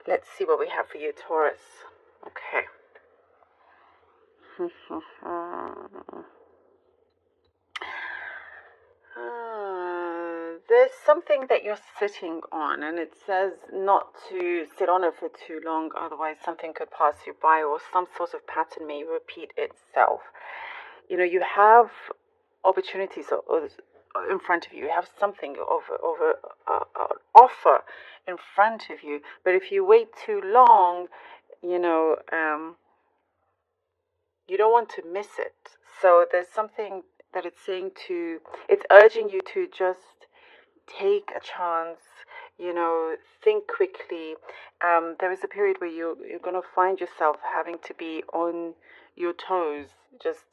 Let's see what we have for you, Taurus. Okay. There's something that you're sitting on, and it says not to sit on it for too long, otherwise something could pass you by, or some sort of pattern may repeat itself. You know, you have opportunities in front of you. You have something offer in front of you, but if you wait too long, you know, you don't want to miss it. So there's something that it's urging you to just take a chance, you know, think quickly. There is a period where you're going to find yourself having to be on your toes, just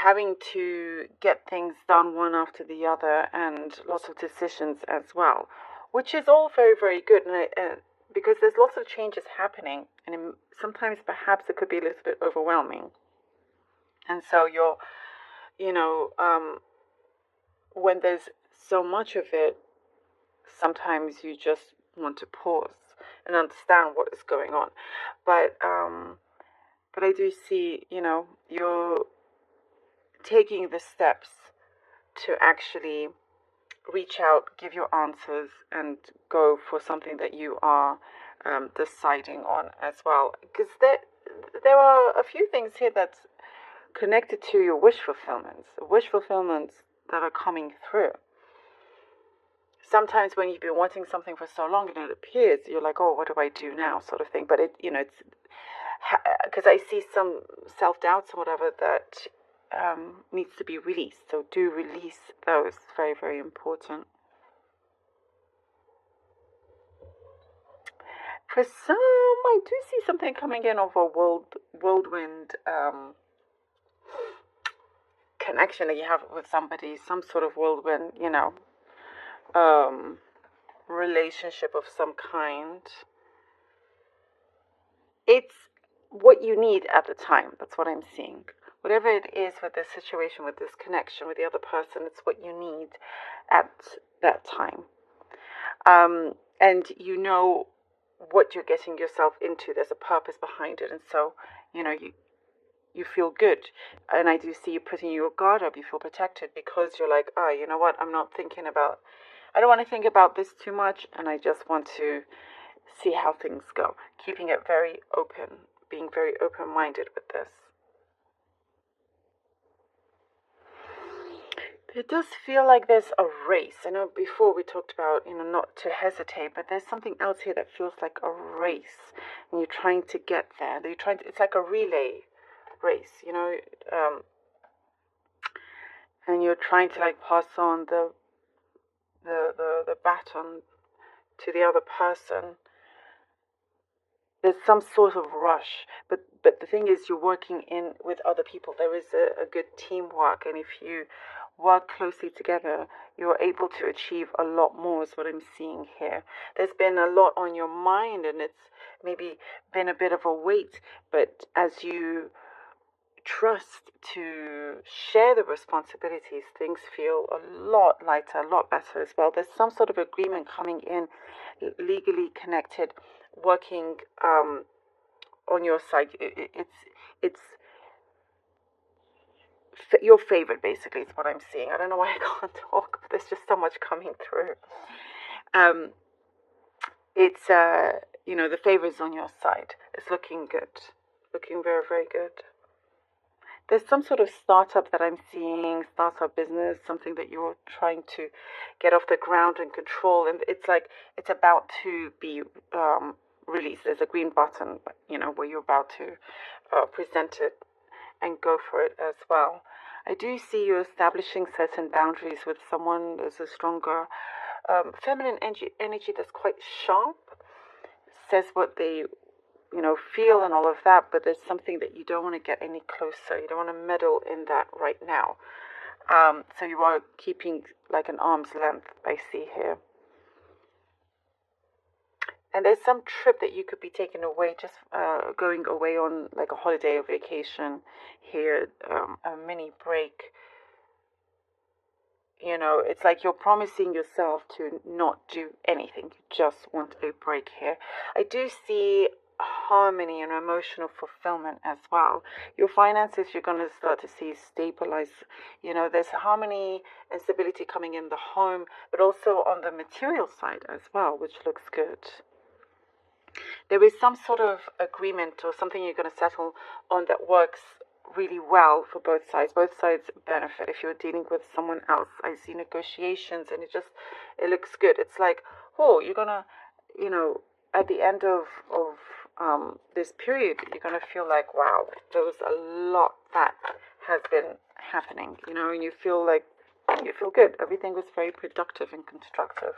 having to get things done one after the other, and lots of decisions as well, which is all very, very good. And because there's lots of changes happening, and sometimes perhaps it could be a little bit overwhelming. And so when there's so much of it, sometimes you just want to pause and understand what is going on. But I do see, you're taking the steps to actually reach out, give your answers, and go for something that you are deciding on as well. Because there are a few things here that's connected to your wish fulfillments that are coming through. Sometimes when you've been wanting something for so long and it appears, you're like, oh, what do I do now, sort of thing. But it's because I see some self-doubts or whatever that needs to be released. So do release those. Very, very important. For some, I do see something coming in of a whirlwind connection that you have with somebody, some sort of whirlwind, relationship of some kind. It's what you need at the time. That's what I'm seeing. Whatever it is with this situation, with this connection with the other person, it's what you need at that time. And you know what you're getting yourself into. There's a purpose behind it. And so, you feel good. And I do see you putting your guard up. You feel protected because you're like, you know what? I don't want to think about this too much. And I just want to see how things go. Keeping it very open, being very open-minded with this. It does feel like there's a race. I know before we talked about, not to hesitate, but there's something else here that feels like a race. And you're trying to get there. It's like a relay race, and you're trying to pass on the baton to the other person. There's some sort of rush, but the thing is, you're working in with other people. There is a good teamwork, and if you work closely together, you're able to achieve a lot more, is what I'm seeing here. There's been a lot on your mind, and it's maybe been a bit of a weight, but as you trust to share the responsibilities, things feel a lot lighter, a lot better as well. There's some sort of agreement coming in, legally connected, working on your side. It's your favorite, basically, is what I'm seeing. I don't know why I can't talk, but there's just so much coming through. It's the favor is on your side. It's looking good, looking very, very good. There's some sort of startup that I'm seeing, startup business, something that you're trying to get off the ground and control, and it's like it's about to be released. There's a green button, where you're about to present it and go for it as well. I do see you establishing certain boundaries with someone. There's a stronger feminine energy that's quite sharp, says what they feel and all of that, but there's something that you don't want to get any closer. You don't want to meddle in that right now. So you are keeping like an arm's length, I see here. And there's some trip that you could be taking away, just going away on like a holiday or vacation here, a mini break, It's like you're promising yourself to not do anything. You just want a break here. I do see harmony and emotional fulfillment as well. Your finances, you're going to start to see stabilize. There's harmony and stability coming in the home, but also on the material side as well, which looks good. There is some sort of agreement or something you're going to settle on that works really well for both sides. Both sides benefit. If you're dealing with someone else, I see negotiations, and it looks good. It's like, oh, you're gonna, at the end of this period, you're gonna feel like, wow, there was a lot that has been happening, and you feel good. Everything was very productive and constructive.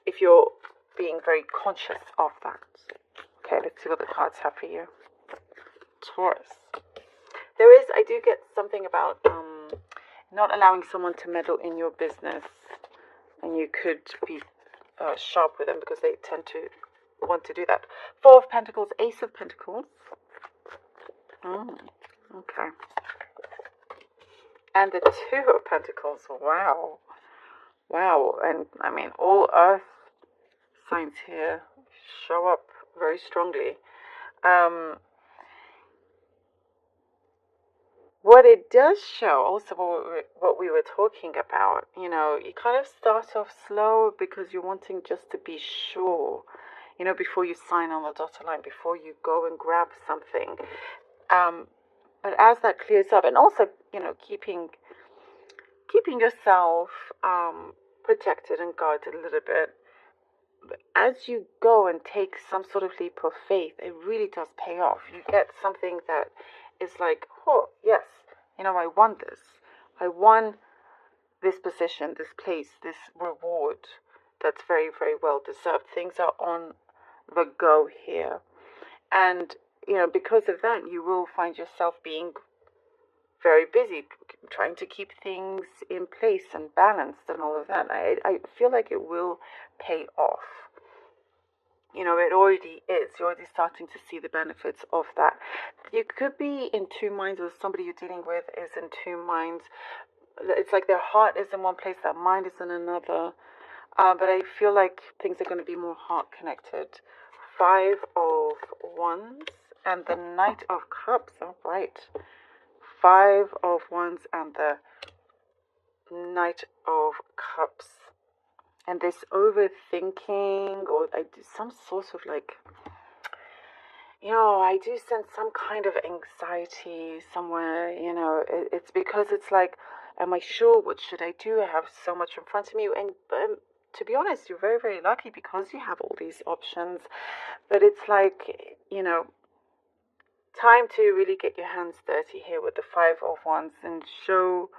If you're being very conscious of that. Okay, let's see what the cards have for you. Taurus. I do get something about not allowing someone to meddle in your business, and you could be sharp with them because they tend to want to do that. Four of Pentacles, Ace of Pentacles. Okay. And the Two of Pentacles. Wow. And I mean, all Earth signs here show up very strongly. What it does show, also what we were talking about, you kind of start off slow because you're wanting just to be sure, before you sign on the dotted line, before you go and grab something. But as that clears up, and also, keeping yourself protected and guarded a little bit, as you go and take some sort of leap of faith, it really does pay off. You get something that is like, oh, yes, I won this. I won this position, this place, this reward that's very, very well deserved. Things are on the go here. And, because of that, you will find yourself being very busy, trying to keep things in place and balanced and all of that. I feel like it will pay off. It already is. You're already starting to see the benefits of that. You could be in two minds, or somebody you're dealing with is in two minds. It's like their heart is in one place, their mind is in another. But I feel like things are going to be more heart connected. Five of Wands and the Knight of Cups. All right. Five of Wands and the Knight of Cups. And this overthinking, or I do some sort of I do sense some kind of anxiety somewhere, it's because it's like, am I sure? What should I do? I have so much in front of me. And to be honest, you're very, very lucky because you have all these options. But it's like, time to really get your hands dirty here with the Five of Wands and show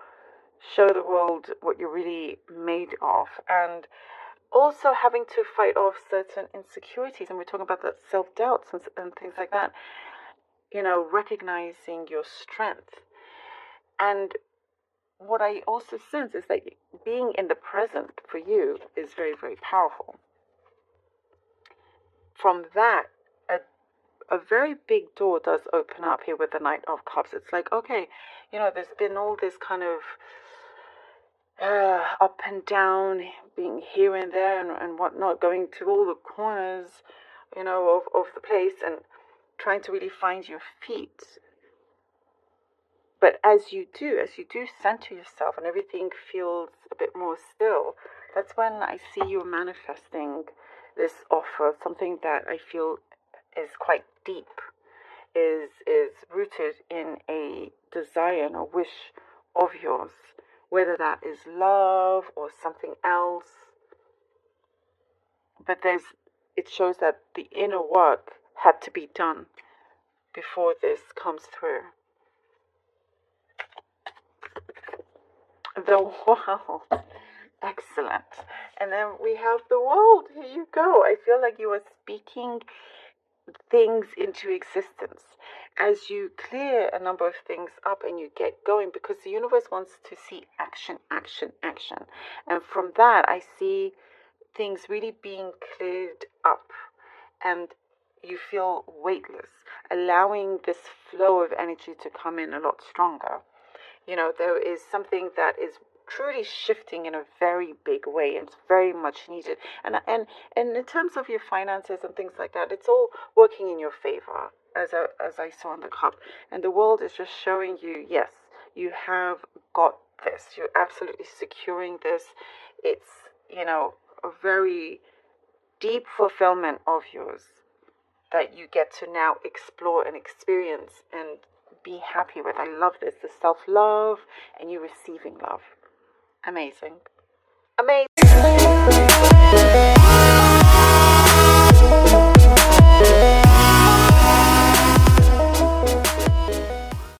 the world what you're really made of. And also having to fight off certain insecurities, and we're talking about that self-doubts and things like that, recognizing your strength. And what I also sense is that being in the present for you is very, very powerful. From that, a very big door does open up here with the Knight of Cups. It's like, okay, there's been all this kind of up and down, being here and there and whatnot, going to all the corners, of the place and trying to really find your feet. But as you do center yourself and everything feels a bit more still, that's when I see you manifesting this offer, something that I feel is quite deep, is rooted in a desire and a wish of yours, whether that is love or something else. But it shows that the inner work had to be done before this comes through. The World. Excellent. And then we have the World. Here you go. I feel like you are speaking things into existence as you clear a number of things up and you get going, because the universe wants to see action. And from that, I see things really being cleared up and you feel weightless, allowing this flow of energy to come in a lot stronger. There is something that is truly shifting in a very big way. It's very much needed. And in terms of your finances and things like that, it's all working in your favor, as I saw in the cup. And the world is just showing you, yes, you have got this. You're absolutely securing this. It's, a very deep fulfillment of yours that you get to now explore and experience and be happy with. I love this. The self-love and you receiving love. Amazing. Amazing.